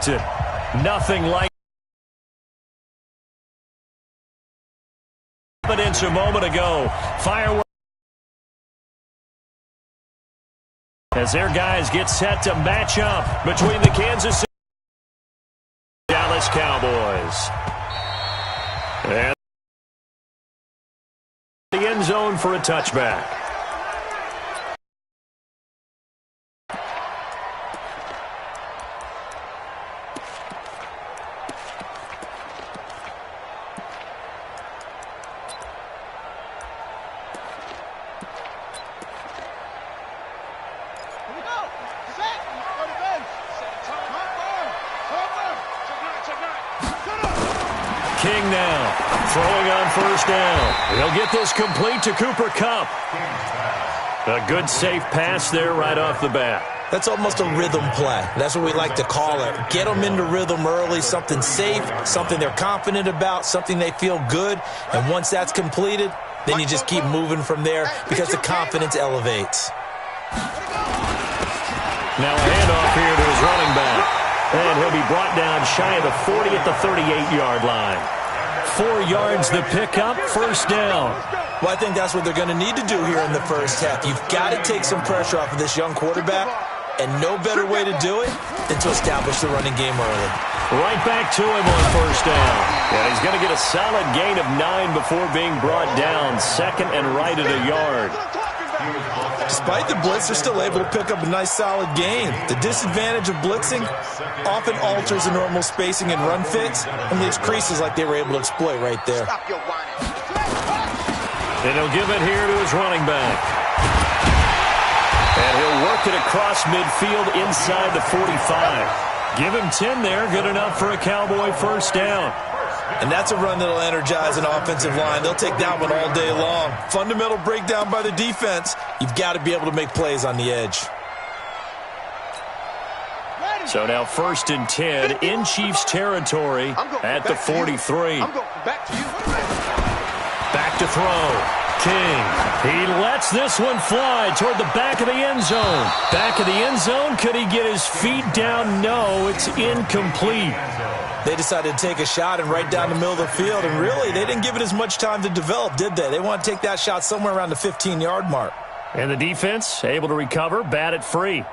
expected. Nothing like evidence a moment ago. Fireworks as their guys get set to match up between the Kansas City and Dallas Cowboys. And the end zone for a touchback. King now, throwing on first down. He'll get this complete to Cooper Kupp. A good safe pass there right off the bat. That's almost a rhythm play. That's what we like to call it. Get them into rhythm early, something safe, something they're confident about, something they feel good. And once that's completed, then you just keep moving from there because the confidence elevates. Now a handoff here to his running back. And he'll be brought down shy of the 40 at the 38-yard line. 4 yards the pickup, first down. Well, I think that's what they're going to need to do here in the first half. You've got to take some pressure off of this young quarterback, and no better way to do it than to establish the running game early. Right back to him on first down. And he's going to get a solid gain of 9 before being brought down. Second and right at a yard. Despite the blitz, they're still able to pick up a nice solid gain. The disadvantage of blitzing often alters the normal spacing and run fits and leaves creases like they were able to exploit right there. And he'll give it here to his running back. And he'll work it across midfield inside the 45. Give him 10 there, good enough for a Cowboy first down. And that's a run that'll energize an offensive line. They'll take that one all day long. Fundamental breakdown by the defense. You've got to be able to make plays on the edge. So now first and 10 in Chiefs territory at the 43. Back to throw. King. He lets this one fly toward the back of the end zone. Back of the end zone. Could he get his feet down? No, it's incomplete. They decided to take a shot and right down the middle of the field, and really, they didn't give it as much time to develop, did they? They want to take that shot somewhere around the 15-yard mark. And the defense able to recover, bat it free.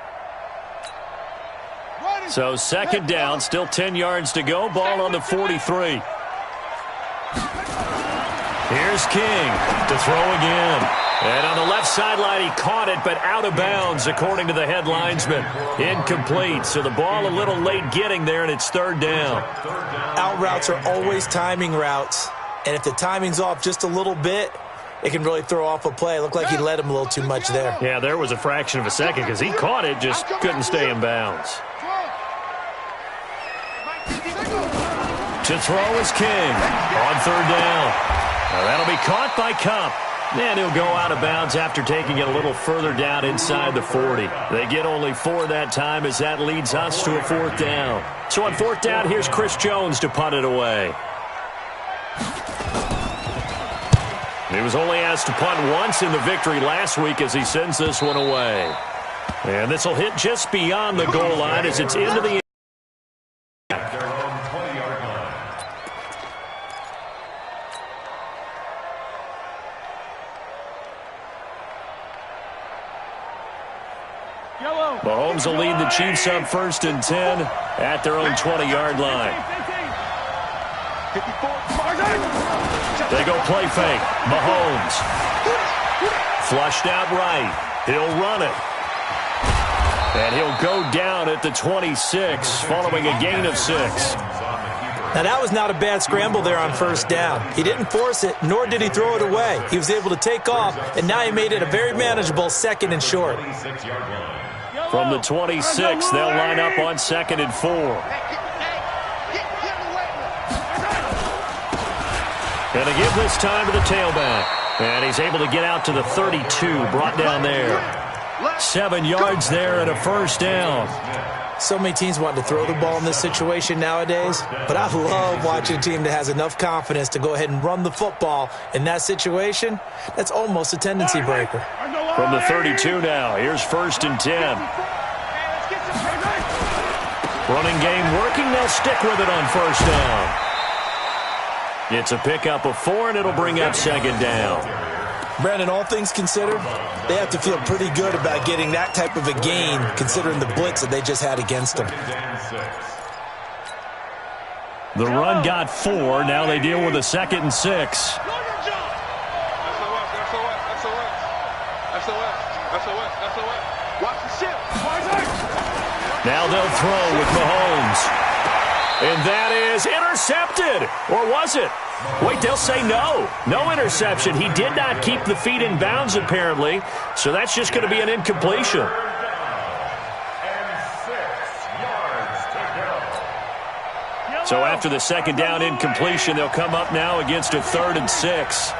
So second down, still 10 yards to go, ball on the 43. Here's King to throw again. And on the left sideline, he caught it, but out of bounds, according to the head linesman. Incomplete, so the ball a little late getting there, and it's third down. Out routes are always timing routes, and if the timing's off just a little bit, it can really throw off a play. It looked like he led him a little too much there. Yeah, there was a fraction of a second because he caught it, just couldn't stay in bounds. To throw is King on third down. Now that'll be caught by Kupp. And he'll go out of bounds after taking it a little further down inside the 40. They get only 4 that time as that leads us to a fourth down. So on fourth down, here's Chris Jones to punt it away. He was only asked to punt once in the victory last week as he sends this one away. And this will hit just beyond the goal line as it's into the Mahomes will lead the Chiefs up first and 10 at their own 20-yard line. They go play fake. Mahomes. Flushed out right. He'll run it. And he'll go down at the 26 following a gain of 6. Now, that was not a bad scramble there on first down. He didn't force it, nor did he throw it away. He was able to take off, and now he made it a very manageable second and short. From the 26, they'll line up on second and 4. And they give this time to the tailback. And he's able to get out to the 32, brought down there. 7 yards there and a first down. So many teams want to throw the ball in this situation nowadays, but I love watching a team that has enough confidence to go ahead and run the football in that situation. That's almost a tendency breaker. From the 32 now, here's first and 10. Running game working. They'll stick with it on first down. It's a pickup of 4, and it'll bring up second down. Brandon, all things considered, they have to feel pretty good about getting that type of a gain, considering the blitz that they just had against them. The run got 4. Now they deal with a 2nd and 6. Now they'll throw with Mahomes. And that is intercepted. Or was it? Wait, they'll say no. No interception. He did not keep the feet in bounds, apparently. So that's just going to be an incompletion. So after the 2nd down incompletion, they'll come up now against a 3rd and 6.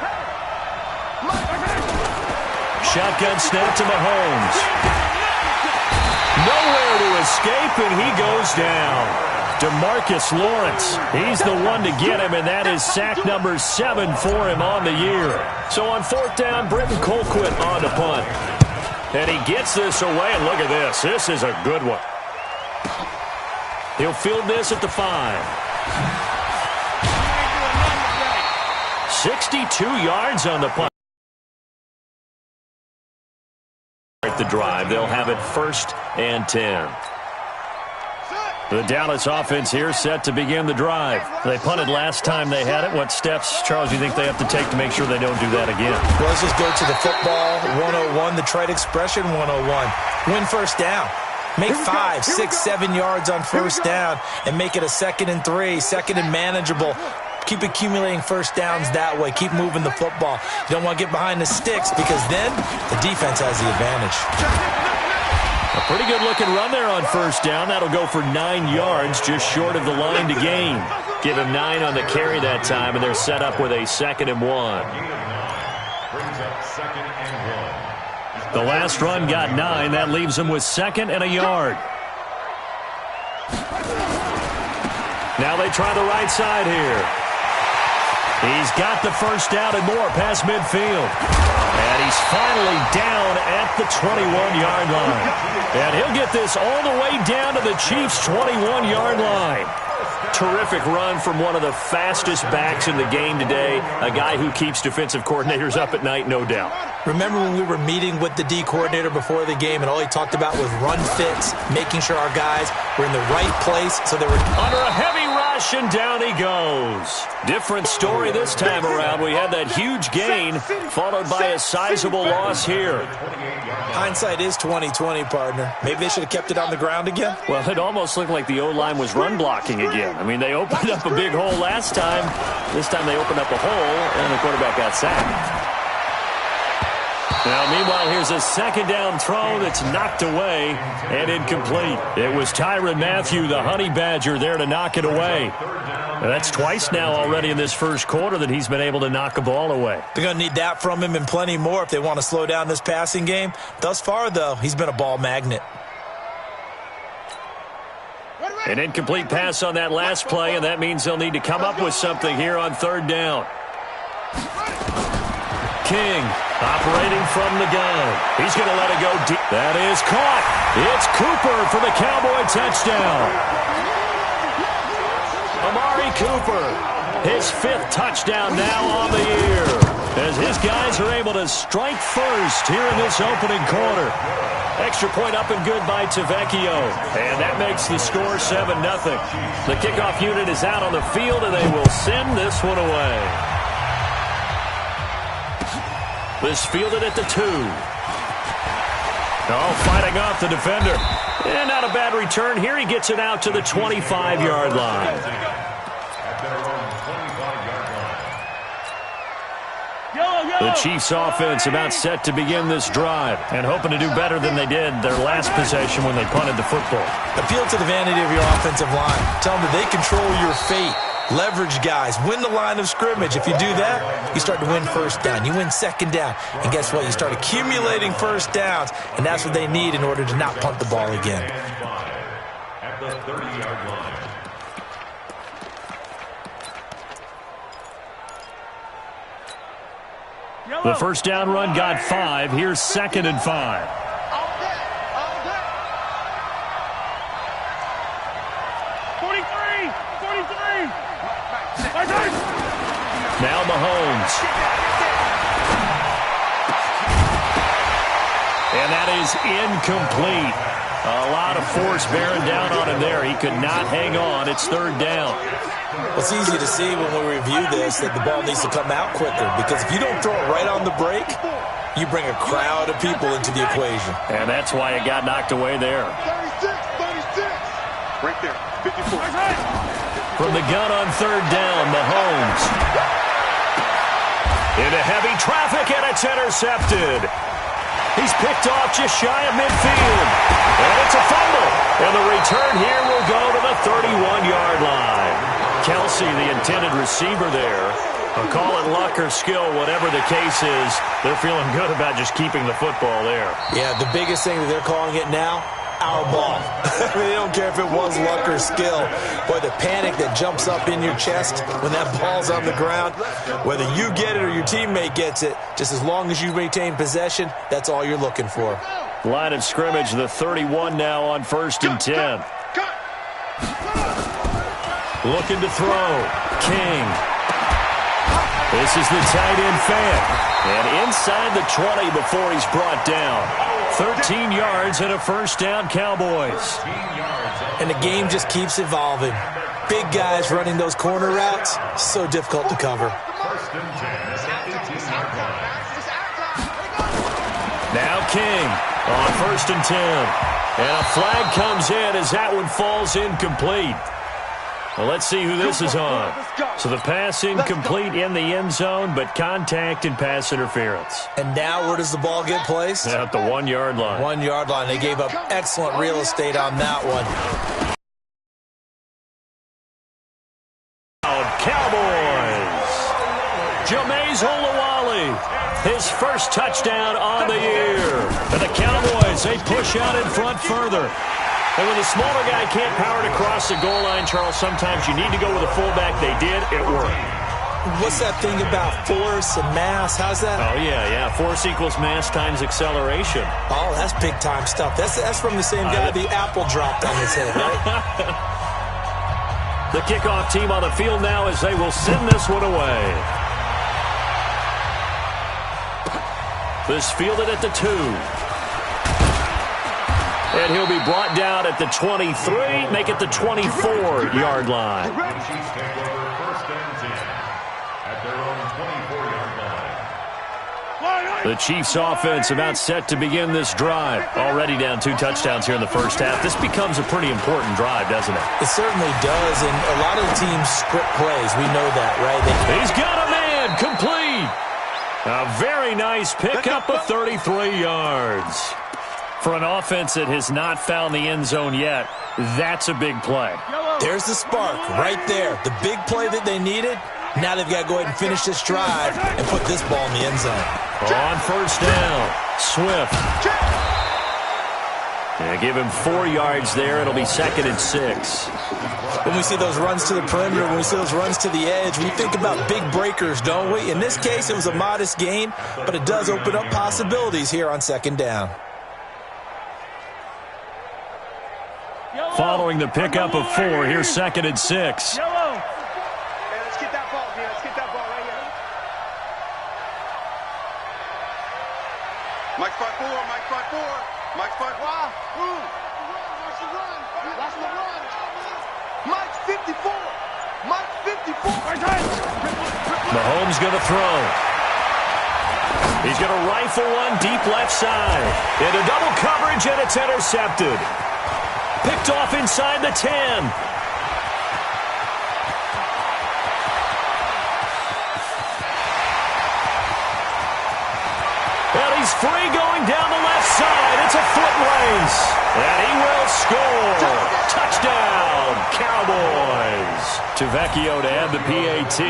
Shotgun snap to Mahomes. Nowhere to escape, and he goes down. DeMarcus Lawrence, he's the one to get him, and that is sack number 7 for him on the year. So on 4th down, Britton Colquitt on the punt. And he gets this away, and look at this. This is a good one. He'll field this at the 5. 62 yards on the punt. At the drive, they'll have it 1st and 10. The Dallas offense here set to begin the drive. They punted last time they had it. What steps, Charles, do you think they have to take to make sure they don't do that again? Well, let's just go to the football 101, the trade expression 101. Win first down. Make 5, 6, 7 yards on first down and make it a 2nd and 3, 2nd and manageable. Keep accumulating first downs that way. Keep moving the football. You don't want to get behind the sticks because then the defense has the advantage. A pretty good-looking run there on first down. That'll go for 9 yards, just short of the line to gain. Give him 9 on the carry that time, and they're set up with a 2nd and 1. The last run got 9. That leaves them with 2nd and a yard. Now they try the right side here. He's got the first down and more past midfield. And he's finally down at the 21-yard line. And he'll get this all the way down to the Chiefs' 21-yard line. Terrific run from one of the fastest backs in the game today, a guy who keeps defensive coordinators up at night, no doubt. Remember when we were meeting with the D coordinator before the game and all he talked about was run fits, making sure our guys were in the right place so they were under a heavy rush, and down he goes. Different story this time around. We had that huge gain followed by a sizable loss here. Hindsight is 20/20, partner. Maybe they should have kept it on the ground again. Well, it almost looked like the O-line was run blocking again. I mean, they opened up a big hole last time. This time they opened up a hole, and the quarterback got sacked. Now, meanwhile, here's a 2nd down throw that's knocked away and incomplete. It was Tyrann Mathieu, the Honey Badger, there to knock it away. Now, that's twice now already in this first quarter that he's been able to knock a ball away. They're going to need that from him and plenty more if they want to slow down this passing game. Thus far, though, he's been a ball magnet. An incomplete pass on that last play, and that means they'll need to come up with something here on 3rd down. King operating from the gun. He's going to let it go deep. That is caught. It's Cooper for the Cowboy touchdown. Amari Cooper, his 5th touchdown now on the year, as his guys are able to strike first here in this opening quarter. Extra point up and good by Tavecchio. And that makes the score 7-0. The kickoff unit is out on the field, and they will send this one away. This fielded at the 2. Oh, fighting off the defender. And not a bad return here. He gets it out to the 25-yard line. The Chiefs offense about set to begin this drive and hoping to do better than they did their last possession when they punted the football. Appeal to the vanity of your offensive line. Tell them that they control your fate. Leverage guys. Win the line of scrimmage. If you do that, you start to win first down. You win 2nd down. And guess what? You start accumulating first downs. And that's what they need in order to not punt the ball again. At the 30-yard line. The first down run got 5. Here's 2nd and 5. Now Mahomes. And that is incomplete. A lot of force bearing down on him there. He could not hang on. It's third down. Well, it's easy to see when we review this that the ball needs to come out quicker, because if you don't throw it right on the break, you bring a crowd of people into the equation. And that's why it got knocked away there. 36. Right there, 54. From the gun on third down, Mahomes. Into heavy traffic, and it's intercepted. He's picked off just shy of midfield. And it's a fumble. And the return here will go to the 31-yard line. Kelsey, the intended receiver there. Call it luck or skill, whatever the case is. They're feeling good about just keeping the football there. Yeah, the biggest thing that they're calling it now, our ball. I mean, they don't care if it was luck or skill. Boy, the panic that jumps up in your chest when that ball's on the ground, whether you get it or your teammate gets it, just as long as you retain possession, that's all you're looking for. Line of scrimmage, the 31 now on 1st and 10. Looking to throw. King. This is the tight end fan. And inside the 20 before he's brought down. 13 yards and a first down, Cowboys. And the game just keeps evolving. Big guys running those corner routes, so difficult to cover. Now King on 1st and 10. And a flag comes in as that one falls incomplete. Well, let's see who this is on. So the pass incomplete in the end zone, but contact and pass interference. And now where does the ball get placed? At the 1-yard line. 1-yard line. They gave up excellent real estate on that one. Cowboys. Jameis Olawale. His first touchdown on the year. And the Cowboys, they push out in front further. And when the smaller guy can't power it across the goal line, Charles, sometimes you need to go with a fullback. They did. It worked. What's that thing about force and mass? How's that? Oh, yeah. Force equals mass times acceleration. Oh, that's big-time stuff. That's from the same guy the apple dropped on his head, right? The kickoff team on the field now as they will send this one away. This fielded at the 2. And he'll be brought down at the 23, make it the 24-yard line. The Chiefs offense about set to begin this drive. Already down 2 touchdowns here in the first half. This becomes a pretty important drive, doesn't it? It certainly does, and a lot of the teams script plays. We know that, right? He's got a man, complete. A very nice pickup of 33 yards. For an offense that has not found the end zone yet, that's a big play. There's the spark right there. The big play that they needed. Now they've got to go ahead and finish this drive and put this ball in the end zone. On first down, Swift. And give him 4 yards there. It'll be 2nd and 6. When we see those runs to the perimeter, when we see those runs to the edge, we think about big breakers, don't we? In this case, it was a modest gain, but it does open up possibilities here on 2nd down. Following the pickup of 4, here's 2nd and 6. Hey, let's get that ball, man. Let's get that ball right here. Mike spot 4, Mike spot 4, Mike spot 5. Watch the run. Watch the run. Mike 54. Mike 54. Mahomes going to throw. He's going to rifle one deep left side. Into double coverage, and it's intercepted. Picked off inside the 10. And he's free going down the left side. It's a foot race. And he will score. Touchdown, Cowboys. Tavecchio to add the PAT.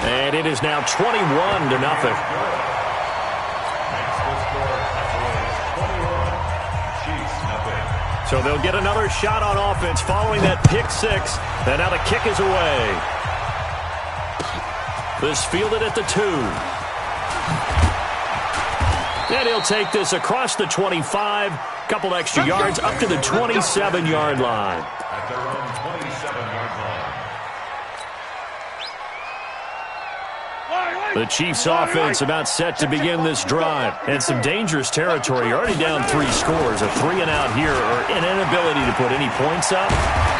And it is now 21-0. So they'll get another shot on offense following that pick 6. And now the kick is away. This fielded at the 2. And he'll take this across the 25. couple extra yards up to the 27-yard line. At their own 27-yard line. The Chiefs' offense about set to begin this drive. And some dangerous territory. You're already down 3 scores. A 3-and-out here or an inability to put any points up.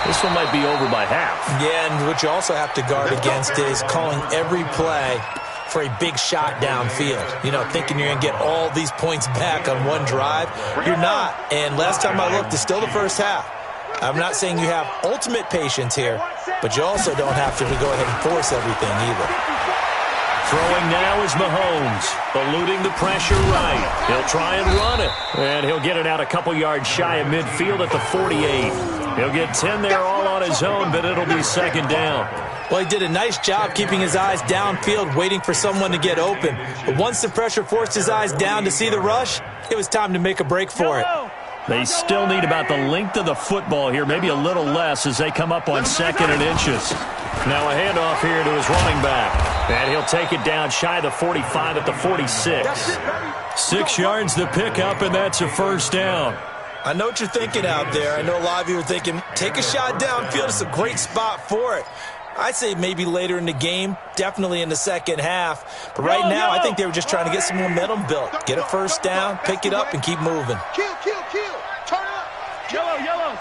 This one might be over by half. Yeah, and what you also have to guard against is calling every play for a big shot downfield. You know, thinking you're going to get all these points back on one drive. You're not. And last time I looked, it's still the first half. I'm not saying you have ultimate patience here, but you also don't have to go ahead and force everything either. Throwing now is Mahomes, eluding the pressure right. He'll try and run it, and he'll get it out a couple yards shy of midfield at the 48. He'll get 10 there all on his own, but it'll be second down. Well, he did a nice job keeping his eyes downfield, waiting for someone to get open. But once the pressure forced his eyes down to see the rush, it was time to make a break for it. They still need about the length of the football here, maybe a little less as they come up on 2nd and inches. Now a handoff here to his running back. And he'll take it down shy of the 45 at the 46. 6 yards the pickup, and that's a first down. I know what you're thinking out there. I know a lot of you are thinking, take a shot downfield. It's a great spot for it. I'd say maybe later in the game, definitely in the second half. But right now, I think they were just trying to get some momentum built. Get a first down, pick it up, and keep moving. Kill. Turn it up. Yellow.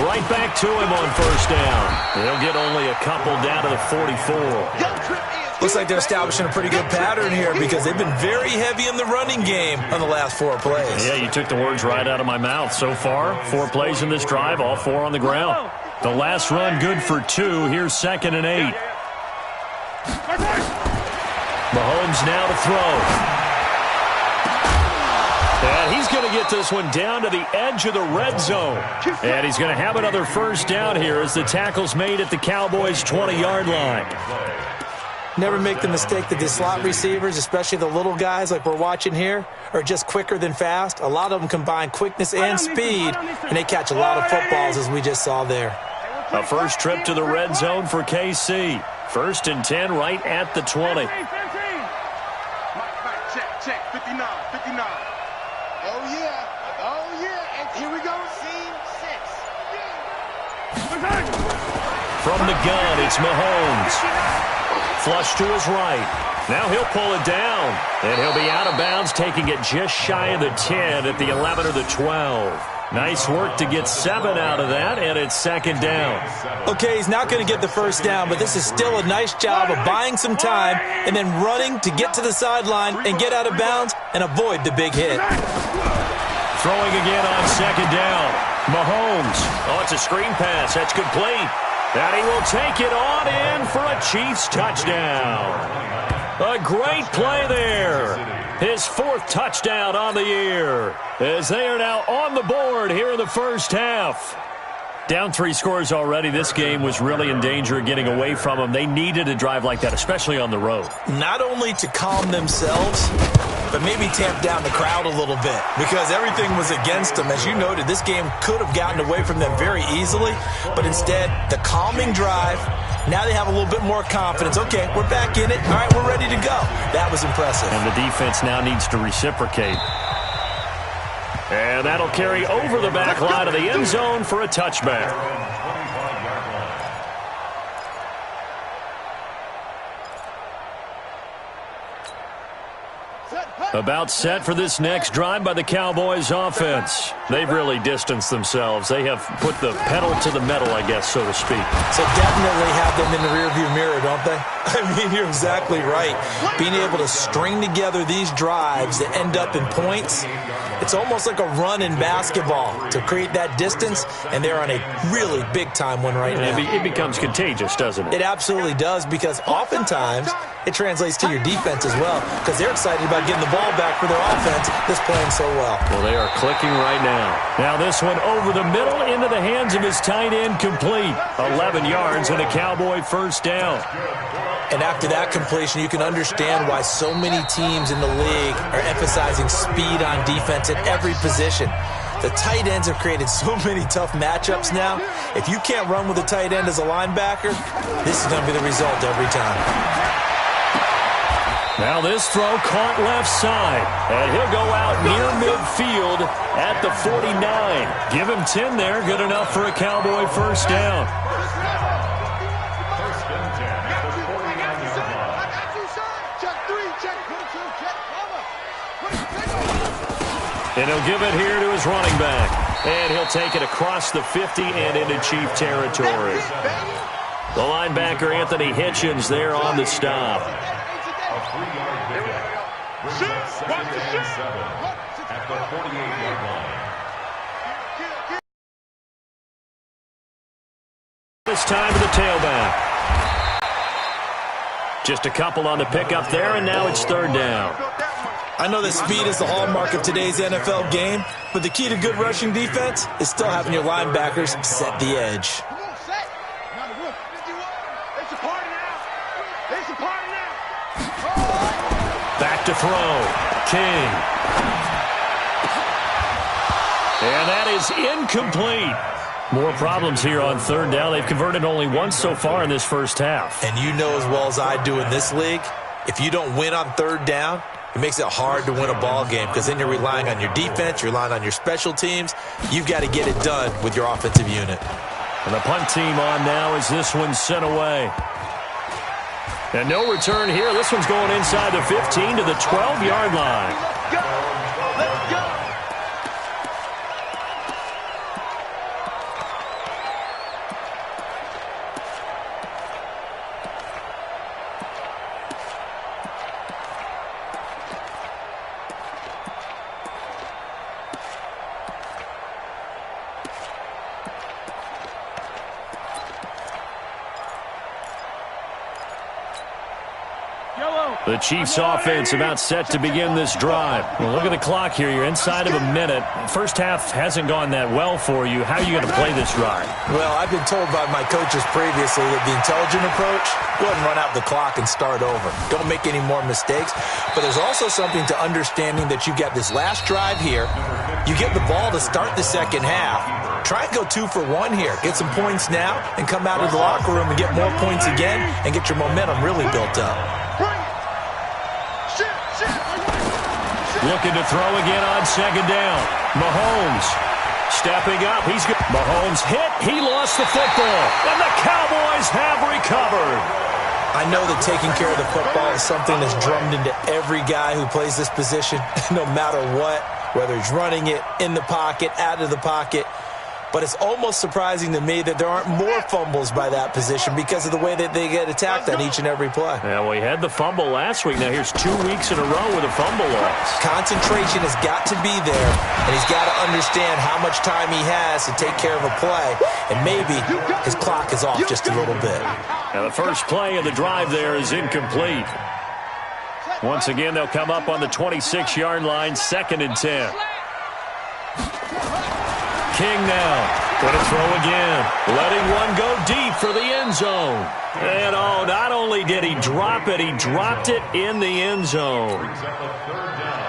Right back to him on first down. They'll get only a couple down to the 44. Looks like they're establishing a pretty good pattern here because they've been very heavy in the running game on the last 4 plays. Yeah, you took the words right out of my mouth. So far, 4 plays in this drive, all 4 on the ground. The last run good for 2. Here's 2nd and 8. Mahomes now to throw. And he's going to get this one down to the edge of the red zone. And he's going to have another first down here as the tackle's made at the Cowboys' 20-yard line. Never make the mistake that the slot receivers, especially the little guys like we're watching here, are just quicker than fast. A lot of them combine quickness and speed, and they catch a lot of footballs, as we just saw there. A first trip to the red zone for KC. 1st and 10 right at the 20. Check. 59. Oh, yeah. And here we go. Scene 6. From the gun, it's Mahomes. Flush to his right. Now he'll pull it down. And he'll be out of bounds, taking it just shy of the 10 at the 11 or the 12. Nice work to get 7 out of that, and it's second down. Okay, he's not going to get the first down, but this is still a nice job of buying some time and then running to get to the sideline and get out of bounds and avoid the big hit. Throwing again on second down. Mahomes. Oh, it's a screen pass. That's complete. And he will take it on in for a Chiefs touchdown. A great play there. His 4th touchdown on the year as they are now on the board here in the first half. Down 3 scores already. This game was really in danger of getting away from them. They needed a drive like that, especially on the road. Not only to calm themselves, but maybe tamp down the crowd a little bit because everything was against them. As you noted, this game could have gotten away from them very easily, but instead, the calming drive, now they have a little bit more confidence. Okay, we're back in it. All right, we're ready to go. That was impressive. And the defense now needs to reciprocate. And that'll carry over the back line of the end zone for a touchback. About set for this next drive by the Cowboys offense. They've really distanced themselves. They have put the pedal to the metal, I guess, so to speak. So definitely have them in the rearview mirror, don't they? I mean, you're exactly right. Being able to string together these drives that end up in points, it's almost like a run in basketball to create that distance, and they're on a really big-time one right now. It becomes contagious, doesn't it? It absolutely does, because oftentimes it translates to your defense as well, because they're excited about getting the ball back for their offense that's playing so well. Well, they are clicking right now. Now this one over the middle into the hands of his tight end, complete. 11 yards and a Cowboy first down. And after that completion, you can understand why so many teams in the league are emphasizing speed on defense at every position. The tight ends have created so many tough matchups now. If you can't run with a tight end as a linebacker, this is going to be the result every time. Now this throw caught left side, and he'll go out near midfield at the 49. Give him 10 there, good enough for a Cowboy first down. First and 10 at the 49-yard line. Check 3, check 2, check cover. And he'll give it here to his running back. And he'll take it across the 50 and into Chief territory. The linebacker, Anthony Hitchens, there on the stop. A 3-yard pickup. Brings up second and 7 at the 48-yard line. This time to the tailback. Just a couple on the pickup there, and now it's third down. I know that speed is the hallmark of today's NFL game, but the key to good rushing defense is still having your linebackers set the edge. Back to throw. King. And that is incomplete. More problems here on third down. They've converted only once so far in this first half. And you know as well as I do in this league, if you don't win on third down, it makes it hard to win a ball game because then you're relying on your defense, you're relying on your special teams. You've got to get it done with your offensive unit. And the punt team on now as this one's sent away. And no return here. This one's going inside the 15 to the 12-yard line. Let's go. The Chiefs offense about set to begin this drive. Well, look at the clock here. You're inside of a minute. First half hasn't gone that well for you. How are you going to play this drive? Well, I've been told by my coaches previously that the intelligent approach, go ahead and run out the clock and start over. Don't make any more mistakes. But there's also something to understanding that you've got this last drive here. You get the ball to start the second half. Try and go 2 for 1 here. Get some points now and come out of the locker room and get more points again and get your momentum really built up. Looking to throw again on second down. Mahomes stepping up. Mahomes hit. He lost the football. And the Cowboys have recovered. I know that taking care of the football is something that's drummed into every guy who plays this position, no matter what, whether he's running it, in the pocket, out of the pocket. But it's almost surprising to me that there aren't more fumbles by that position because of the way that they get attacked on each and every play. Yeah, well, he had the fumble last week. Now here's 2 weeks in a row with a fumble loss. Concentration has got to be there, and he's got to understand how much time he has to take care of a play, and maybe his clock is off just a little bit. Now the first play of the drive there is incomplete. Once again, they'll come up on the 26-yard line, 2nd and 10. King now going to throw again, letting one go deep for the end zone. And oh, not only did he drop it, he dropped it in the end zone.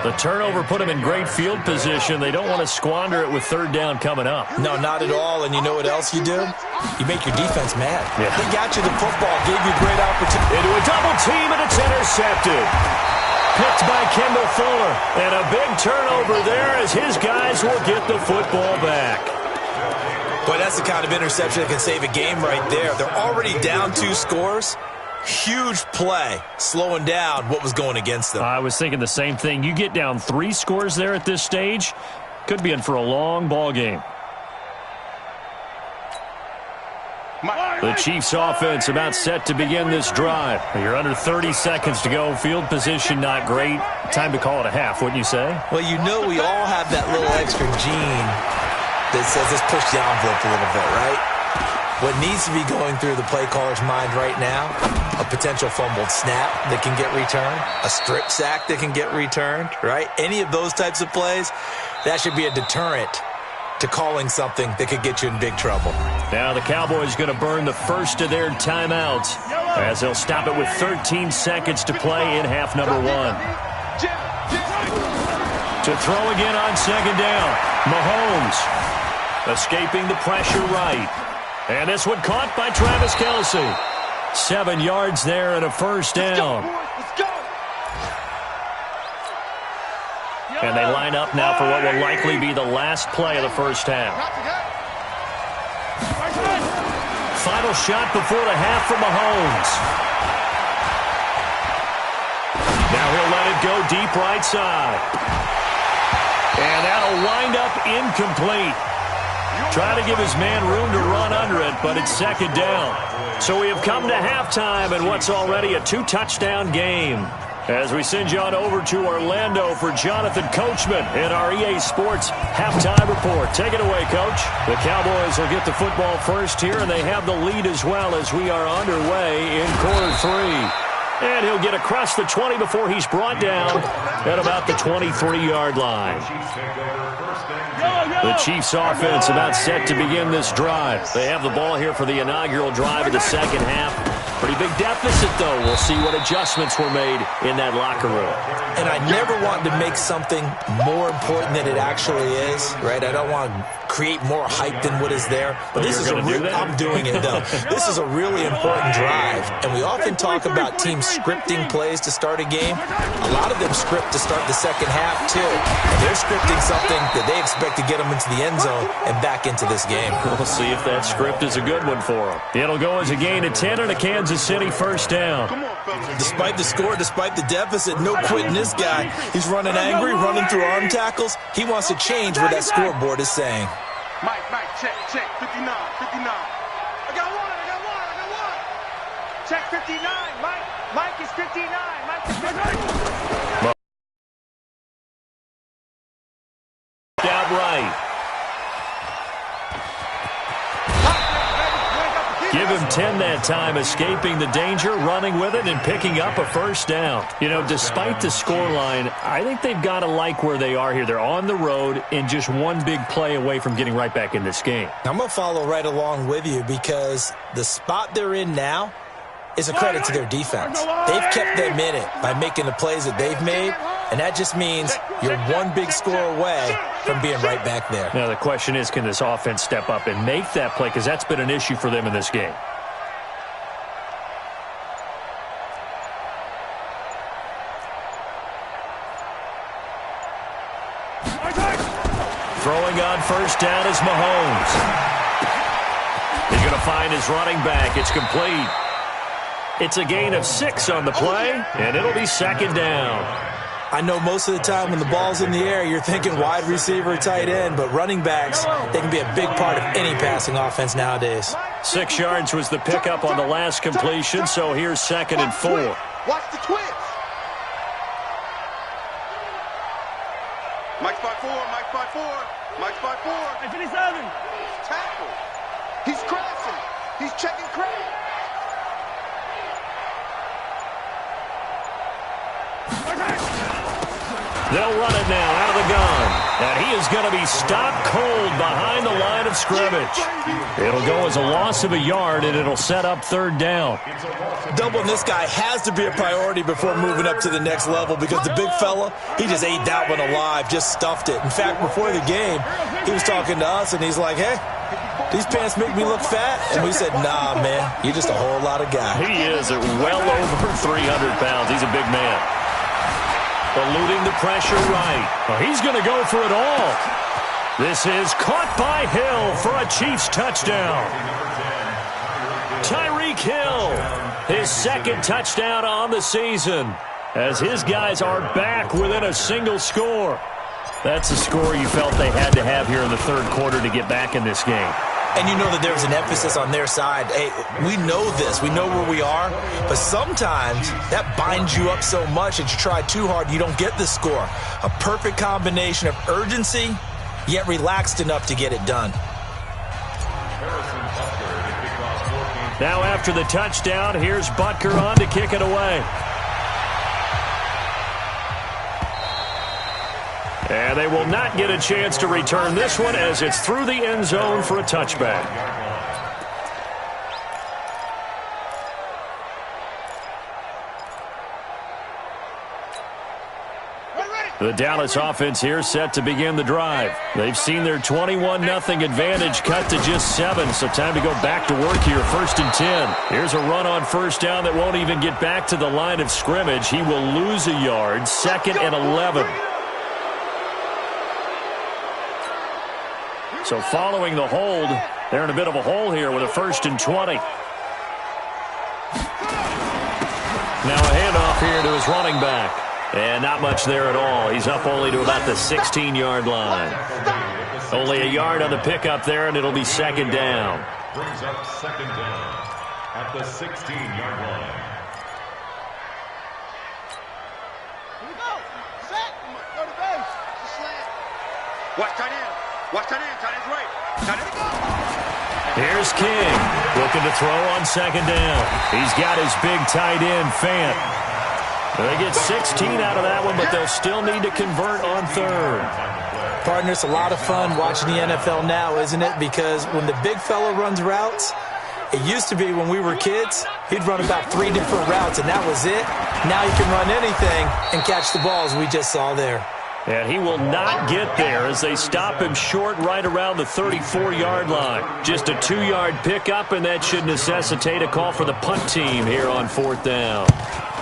The turnover put him in great field position. They don't want to squander it with third down coming up. No, not at all. And you know what else you do? You make your defense mad. Yeah. They got you the football, gave you great opportunity. Into a double team, and it's intercepted. Picked by Kendall Fuller. And a big turnover there as his guys will get the football back. Boy, that's the kind of interception that can save a game right there. They're already down 2 scores. Huge play, slowing down what was going against them. I was thinking the same thing. You get down 3 scores there at this stage, could be in for a long ball game. The Chiefs offense about set to begin this drive. You're under 30 seconds to go. Field position not great. Time to call it a half, wouldn't you say? Well, you know we all have that little extra gene that says let's push the envelope a little bit, right? What needs to be going through the play caller's mind right now, a potential fumbled snap that can get returned, a strip sack that can get returned, right? Any of those types of plays, that should be a deterrent to calling something that could get you in big trouble. Now the Cowboys going to burn the first of their timeouts as they'll stop it with 13 seconds to play in half number 1. To throw again on second down. Mahomes escaping the pressure right. And this one caught by Travis Kelce. 7 yards there and a first down. And they line up now for what will likely be the last play of the first half. Final shot before the half from Mahomes. Now he'll let it go deep right side. And that'll wind up incomplete. Trying to give his man room to run under it, but it's second down. So we have come to halftime in what's already a 2-touchdown game. As we send you on over to Orlando for Jonathan Coachman in our EA Sports Halftime Report. Take it away, Coach. The Cowboys will get the football first here, and they have the lead as well as we are underway in quarter 3. And he'll get across the 20 before he's brought down at about the 23-yard line. The Chiefs offense about set to begin this drive. They have the ball here for the inaugural drive of the second half. Pretty big deficit, though. We'll see what adjustments were made in that locker room. And I never want to make something more important than it actually is, right? I don't want to create more hype than what is there. But this is I'm doing it, though. This is a really important drive. And we often talk about teams scripting plays to start a game. A lot of them script to start the second half, too. And they're scripting something that they expect to get them into the end zone and back into this game. We'll see if that script is a good one for them. It'll go as a gain of 10 and a Kansas City first down. Despite the score, despite the deficit, no quitting this guy. He's running angry, running through arm tackles. He wants to change what that scoreboard is saying. Mike, check, 59. I got one. Check 59, Mike is 59. Mike is 59. Outright. Give him 10 that time, escaping the danger, running with it, and picking up a first down. You know, despite the scoreline, I think they've got to like where they are here. They're on the road and just one big play away from getting right back in this game. I'm going to follow right along with you because the spot they're in now is a credit to their defense. They've kept them in it by making the plays that they've made, and that just means you're one big score away from being right back there. Now, the question is, can this offense step up and make that play? Because that's been an issue for them in this game. Throwing on first down is Mahomes. He's going to find his running back. It's complete. It's a gain of 6 on the play, and it'll be second down. I know most of the time when the ball's in the air, you're thinking wide receiver, tight end, but running backs, they can be a big part of any passing offense nowadays. 6 yards was the pickup on the last completion, so here's second and 4. Watch the twist. Mike's by 4. Mike's by 4. 57. Tackle. He's crashing. He's checking crash. They'll run it now out of the gun. And he is going to be stopped cold behind the line of scrimmage. It'll go as a loss of a yard, and it'll set up third down. Doubling this guy has to be a priority before moving up to the next level because the big fella, he just ate that one alive, just stuffed it. In fact, before the game, he was talking to us, and he's like, hey, these pants make me look fat? And we said, nah, man, you're just a whole lot of guy. He is at well over 300 pounds. He's a big man. Eluding the pressure right. Oh, he's going to go for it all. This is caught by Hill for a Chiefs touchdown. Tyreek Hill, his second touchdown on the season, as his guys are back within a single score. That's a score you felt they had to have here in the third quarter to get back in this game. And you know that there's an emphasis on their side. Hey, we know this. We know where we are. But sometimes that binds you up so much that you try too hard, you don't get the score. A perfect combination of urgency, yet relaxed enough to get it done. Now after the touchdown, here's Butker on to kick it away. And they will not get a chance to return this one as it's through the end zone for a touchback. The Dallas offense here set to begin the drive. They've seen their 21-0 advantage cut to just 7, so time to go back to work here, 1st and 10. Here's a run on first down that won't even get back to the line of scrimmage. He will lose a yard, 2nd and 11. So following the hold, they're in a bit of a hole here with a 1st and 20. Now a handoff here to his running back. And not much there at all. He's up only to about the 16-yard line. Only a yard on the pickup there, and it'll be 2nd down. Brings up 2nd down at the 16-yard line. Here we go. Set. Go to base. Slant. Watch tight end. Watch tight end. Tight end's right. Tight end. Here's King, looking to throw on 2nd down. He's got his big tight end, Fant. They get 16 out of that one, but they'll still need to convert on 3rd. Partner, it's a lot of fun watching the NFL now, isn't it? Because when the big fella runs routes, it used to be when we were kids, he'd run about 3 different routes, and that was it. Now he can run anything and catch the balls we just saw there. And he will not get there as they stop him short right around the 34-yard line. Just a 2-yard pickup, and that should necessitate a call for the punt team here on 4th down.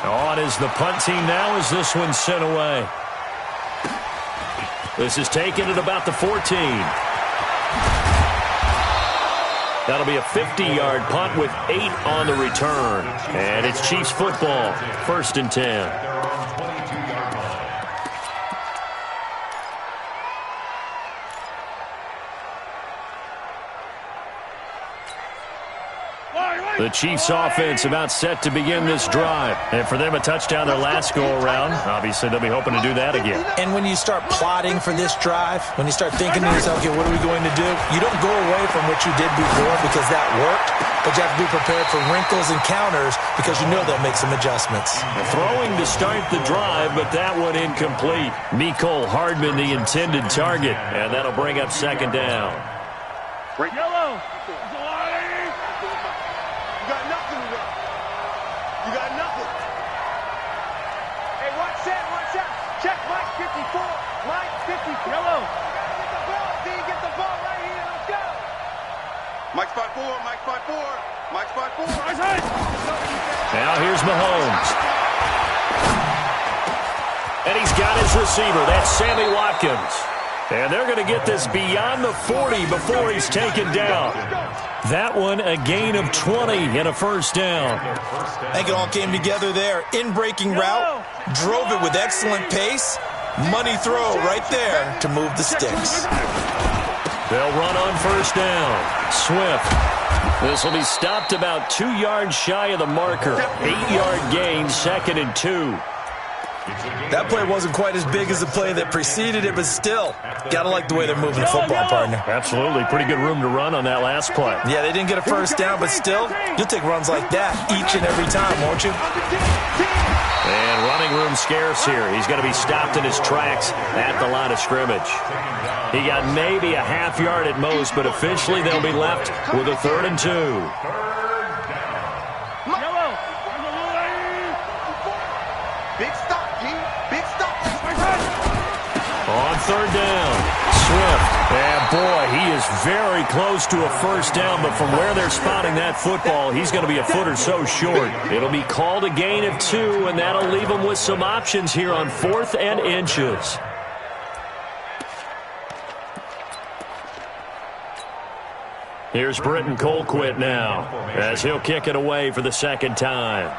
On is the punt team now as this one's sent away. This is taken at about the 14. That'll be a 50-yard punt with 8 on the return. And it's Chiefs football, 1st and 10. The Chiefs offense about set to begin this drive. And for them, a touchdown their last go-around. Obviously, they'll be hoping to do that again. And when you start plotting for this drive, when you start thinking to yourself, okay, what are we going to do? You don't go away from what you did before because that worked, but you have to be prepared for wrinkles and counters because you know they'll make some adjustments. Throwing to start the drive, but that one incomplete. Mecole Hardman, the intended target, and that'll bring up 2nd down. Yellow. You got nothing to run. You got nothing. Hey, watch that, watch that. Check Mike 54. Mike 54. Yellow. Get the ball, D. Get the ball right here. Let's go. Mike spot 4. Mike spot 4. Mike spot 4. Now here's Mahomes. And he's got his receiver. That's Sammy Watkins. And they're going to get this beyond the 40 before he's taken down. That one, a gain of 20 and a 1st down. I think it all came together there. In-breaking route, drove it with excellent pace. Money throw right there to move the sticks. They'll run on 1st down. Swift. This will be stopped about 2 yards shy of the marker. 8-yard gain, 2nd and 2. That play wasn't quite as big as the play that preceded it, but still, gotta like the way they're moving the football, partner. Absolutely. Pretty good room to run on that last play. Yeah, they didn't get a 1st down, but still, you'll take runs like that each and every time, won't you? And running room scarce here. He's going to be stopped in his tracks at the line of scrimmage. He got maybe a half yard at most, but officially they'll be left with a 3rd and 2. Big stop, G. Big stop. On 3rd down, Swift. And boy, he is very close to a 1st down, but from where they're spotting that football, he's going to be a foot or so short. It'll be called a gain of 2, and that'll leave him with some options here on 4th and inches. Here's Britton Colquitt now, as he'll kick it away for the 2nd time.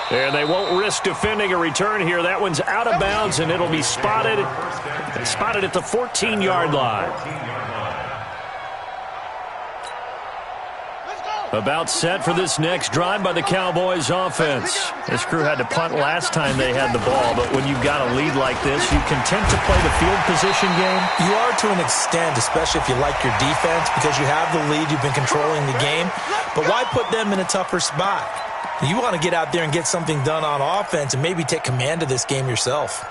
And they won't risk defending a return here. That one's out of bounds, and it'll be spotted at the 14-yard line. About set for this next drive by the Cowboys offense. This crew had to punt last time they had the ball, but when you've got a lead like this, you content to play the field position game? You are to an extent, especially if you like your defense, because you have the lead, you've been controlling the game. But why put them in a tougher spot? You want to get out there and get something done on offense and maybe take command of this game yourself.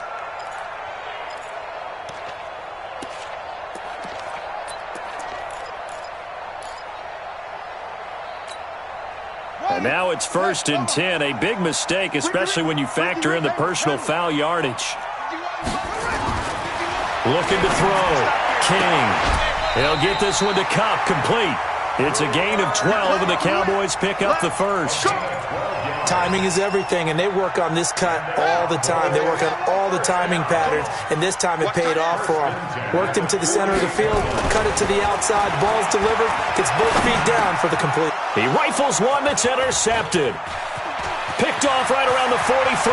And now it's 1st and 10. A big mistake, especially when you factor in the personal foul yardage. Looking to throw. King. He'll get this one to Cup, complete. It's a gain of 12, and the Cowboys pick up the first. Timing is everything, and they work on this cut all the time. They work on all the timing patterns, and this time it paid off for them. Worked him to the center of the field, cut it to the outside, ball's delivered, gets both feet down for the complete. He rifles one that's intercepted. Picked off right around the 43.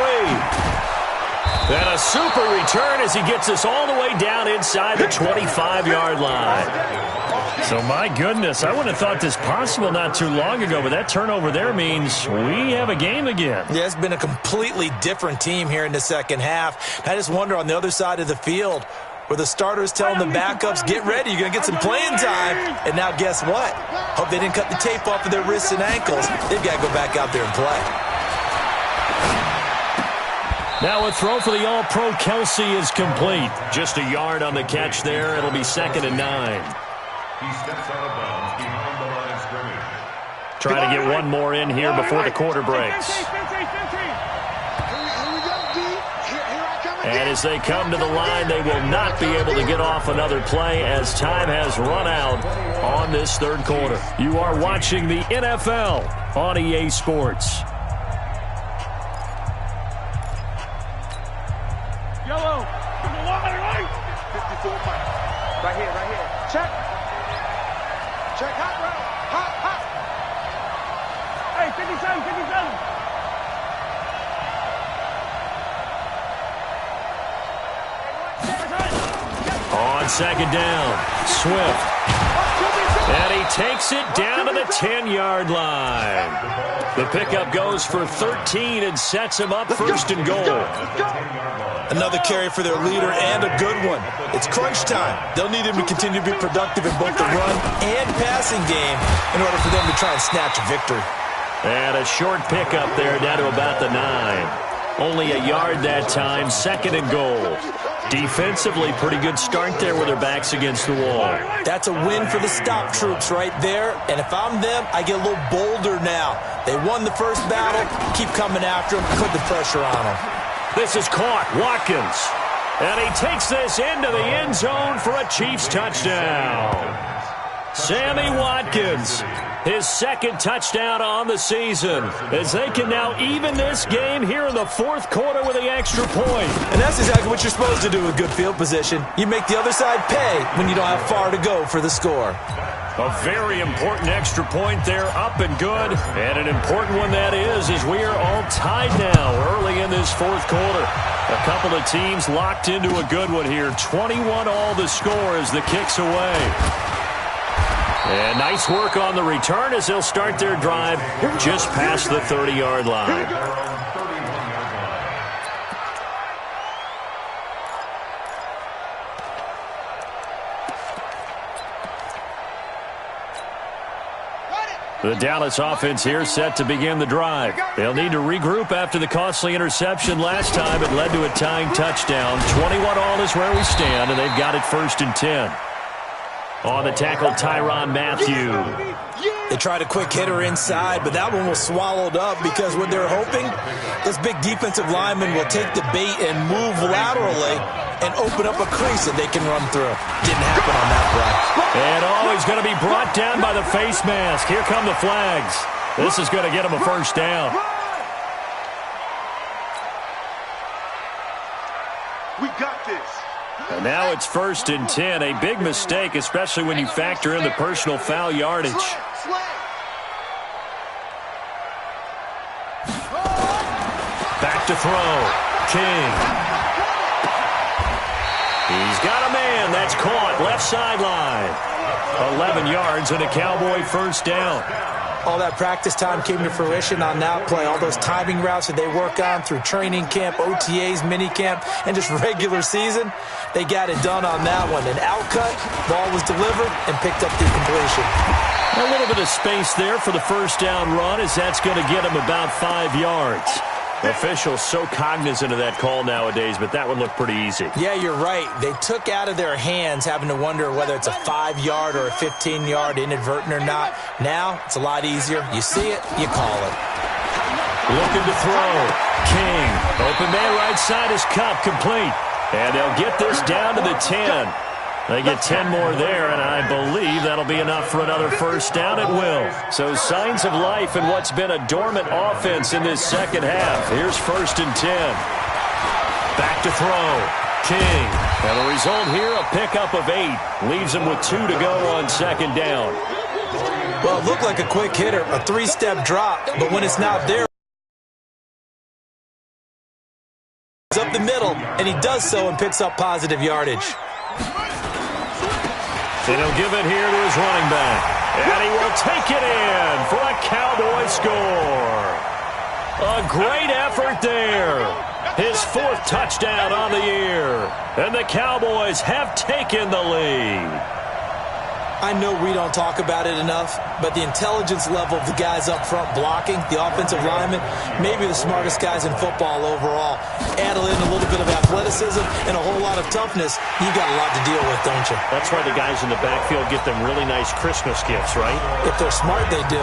And a super return as he gets us all the way down inside the 25-yard line. So, my goodness, I wouldn't have thought this possible not too long ago, but that turnover there means we have a game again. Yeah, it's been a completely different team here in the second half. I just wonder on the other side of the field where the starters telling the backups, get ready, you're going to get some playing time. And now guess what? Hope they didn't cut the tape off of their wrists and ankles. They've got to go back out there and play. Now a throw for the All-Pro Kelsey is complete. Just a yard on the catch there. It'll be 2nd and 9. He steps out of bounds behind the line of scrimmage. Trying to get one more in here before the quarter breaks. And as they come to the line, they will not be able to get off another play as time has run out on this third quarter. You are watching the NFL on EA Sports. Yellow. 54 right here, right here. Check. Check hot route. Hot. Hey, 57, 57. On 2nd down, Swift. And he takes it down to the 10-yard line. The pickup goes for 13 and sets him up 1st and goal. Another carry for their leader and a good one. It's crunch time. They'll need him to continue to be productive in both the run and passing game in order for them to try and snatch a victory. And a short pickup there down to about the 9. Only a yard that time, 2nd and goal. Defensively, pretty good start there with their backs against the wall. That's a win for the stop troops right there. And if I'm them, I get a little bolder now. They won the first battle. Keep coming after them. Put the pressure on them. This is caught. Watkins. And he takes this into the end zone for a Chiefs touchdown. Sammy Watkins, his 2nd touchdown on the season, as they can now even this game here in the 4th quarter with the extra point. And that's exactly what you're supposed to do with good field position. You make the other side pay when you don't have far to go for the score. A very important extra point there, up and good. And an important one that is, as we are all tied now early in this 4th quarter. A couple of teams locked into a good one here. 21 all the score as the kick's away. And nice work on the return as they'll start their drive just past the 30-yard line. The Dallas offense here set to begin the drive. They'll need to regroup after the costly interception last time. It led to a tying touchdown. 21 all is where we stand, and they've got it 1st and 10. On the tackle, Tyrann Mathieu. They tried a quick hitter inside, but that one was swallowed up because what they're hoping, this big defensive lineman will take the bait and move laterally and open up a crease that they can run through. Didn't happen on that play. And he's going to be brought down by the face mask. Here come the flags. This is going to get him a 1st down. We got this. And now it's 1st and 10. A big mistake, especially when you factor in the personal foul yardage. Back to throw. King. He's got a man. That's caught. Left sideline. 11 yards and a Cowboy 1st down. All that practice time came to fruition on that play. All those timing routes that they work on through training camp, OTAs, minicamp, and just regular season, they got it done on that one. An outcut, ball was delivered, and picked up the completion. A little bit of space there for the 1st down run, as that's going to get him about 5 yards. Officials so cognizant of that call nowadays, but that one looked pretty easy. Yeah, you're right. They took out of their hands having to wonder whether it's a 5-yard or a 15-yard inadvertent or not. Now, it's a lot easier. You see it, you call it. Looking to throw. King. Open man right side is Cup complete. And they'll get this down to the 10. They get 10 more there, and I believe that'll be enough for another first down at will. So signs of life in what's been a dormant offense in this second half. Here's 1st and 10. Back to throw. King. And the result here, a pickup of 8. Leaves him with 2 to go on 2nd down. Well, it looked like a quick hitter, a 3-step drop, but when it's not there, he's up the middle, and he does so and picks up positive yardage. And he'll give it here to his running back. And he will take it in for a Cowboy score. A great effort there. His 4th touchdown on the year. And the Cowboys have taken the lead. I know we don't talk about it enough, but the intelligence level of the guys up front blocking, the offensive linemen, maybe the smartest guys in football overall. Add in a little bit of athleticism and a whole lot of toughness, you got a lot to deal with, don't you? That's why the guys in the backfield get them really nice Christmas gifts, right? If they're smart, they do.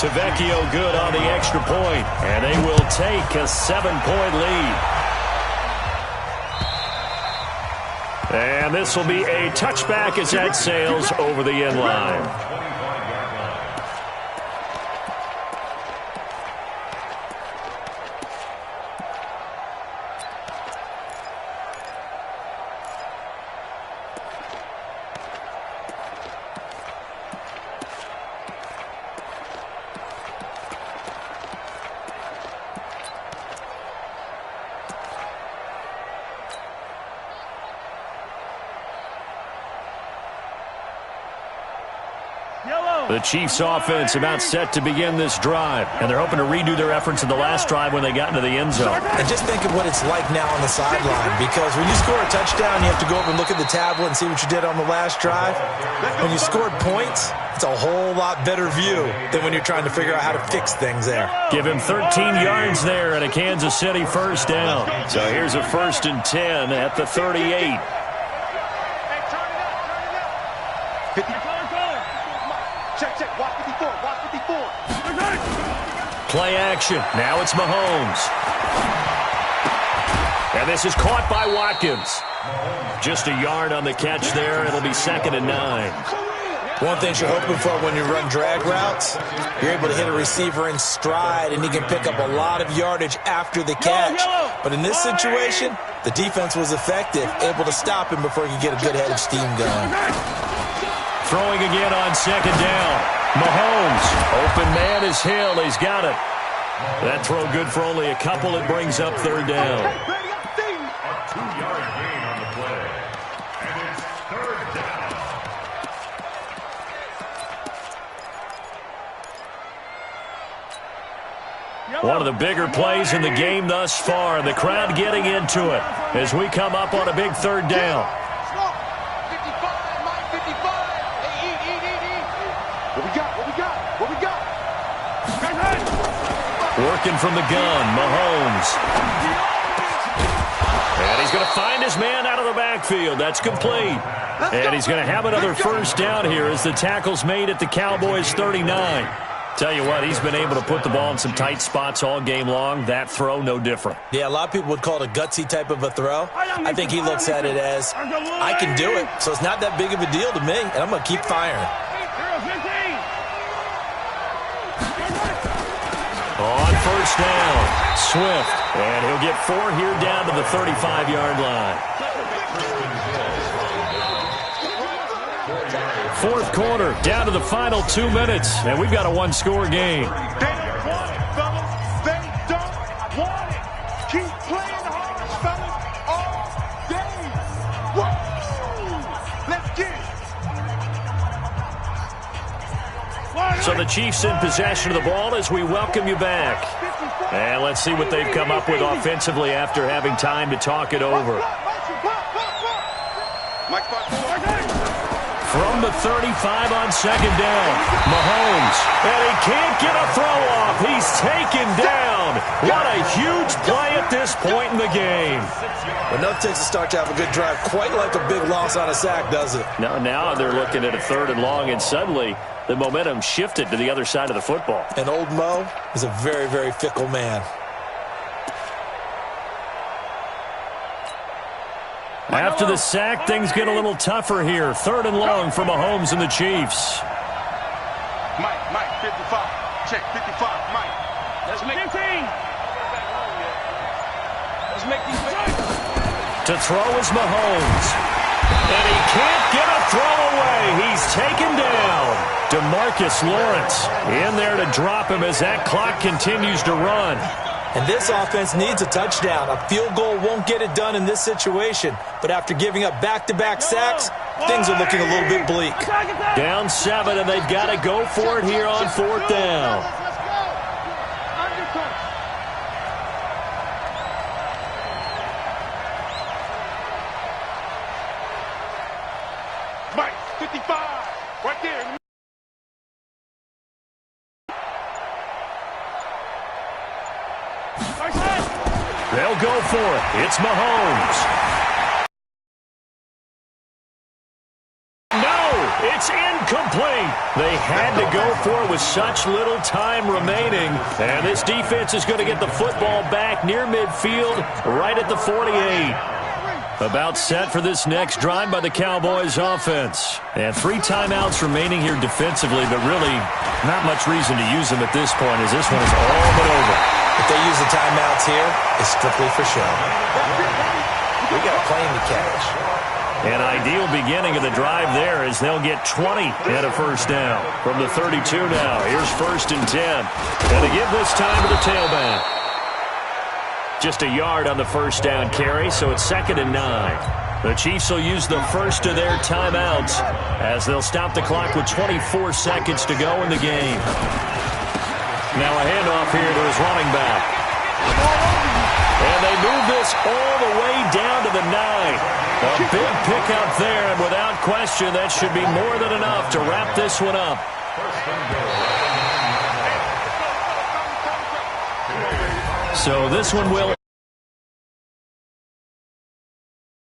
Tavecchio good on the extra point, and they will take a 7-point lead. And this will be a touchback as that sails over the end line. The Chiefs offense about set to begin this drive, and they're hoping to redo their efforts in the last drive when they got into the end zone. And just think of what it's like now on the sideline, because when you score a touchdown, you have to go over and look at the tablet and see what you did on the last drive. When you scored points, it's a whole lot better view than when you're trying to figure out how to fix things there. Give him 13 yards there and a Kansas City first down. So here's a 1st and 10 at the 38. Check. Walk 54. Walk 54. Play action. Now it's Mahomes. And this is caught by Watkins. Just a yard on the catch there. It'll be 2nd and 9. One thing you're hoping for when you run drag routes, you're able to hit a receiver in stride, and he can pick up a lot of yardage after the catch. But in this situation, the defense was effective, able to stop him before he could get a good head of steam going. Throwing again on 2nd down. Mahomes. Open man is Hill. He's got it. That throw good for only a couple. It brings up 3rd down. A 2-yard gain on the play. And it's 3rd down. One of the bigger plays in the game thus far. The crowd getting into it as we come up on a big 3rd down. What we got? Working from the gun, Mahomes. And he's going to find his man out of the backfield. That's complete. And he's going to have another first down here as the tackle's made at the Cowboys' 39. Tell you what, he's been able to put the ball in some tight spots all game long. That throw, no different. Yeah, a lot of people would call it a gutsy type of a throw. I think he looks at it as, I can do it, so it's not that big of a deal to me, and I'm going to keep firing. On first down, Swift. And he'll get 4 here down to the 35-yard line. 4th quarter, down to the final 2 minutes, and we've got a 1-score game. They don't want it, fellas. They don't want it. Keep playing hard, fellas, all day. Woo! Let's get it. So the Chiefs in possession of the ball as we welcome you back. And let's see what they've come up with offensively after having time to talk it over. From the 35 on 2nd down, Mahomes, and he can't get a throw off. He's taken down. What a huge play at this point in the game. Enough takes to start to have a good drive, quite like a big loss on a sack, does it? Now they're looking at a 3rd and long, and suddenly the momentum shifted to the other side of the football. And old Mo is a very, very fickle man. After the sack, things get a little tougher here. 3rd and long for Mahomes and the Chiefs. Mike, 55. Check, 55, Mike. Let's make 15. Let's make these big. To throw is Mahomes. And he can't get a throw away. He's taken down. DeMarcus Lawrence in there to drop him as that clock continues to run. And this offense needs a touchdown. A field goal won't get it done in this situation. But after giving up back-to-back sacks, things are looking a little bit bleak. Down 7, and they've got to go for it here on 4th down. Mike, 55. Right there. They'll go for it. It's Mahomes. No, it's incomplete. They had to go for it with such little time remaining. And this defense is going to get the football back near midfield, right at the 48. About set for this next drive by the Cowboys offense. And 3 timeouts remaining here defensively, but really not much reason to use them at this point as this one is all but over. If they use the timeouts here, it's strictly for show. We got a plane to catch. An ideal beginning of the drive there as they'll get 20 and a first down. From the 32 now, here's 1st and 10. And to give this time to the tailback. Just a yard on the first down carry, so it's 2nd and 9. The Chiefs will use the first of their timeouts as they'll stop the clock with 24 seconds to go in the game. Now a handoff here to his running back. And they move this all the way down to the 9. A big pickup there, and without question, that should be more than enough to wrap this one up. So this one will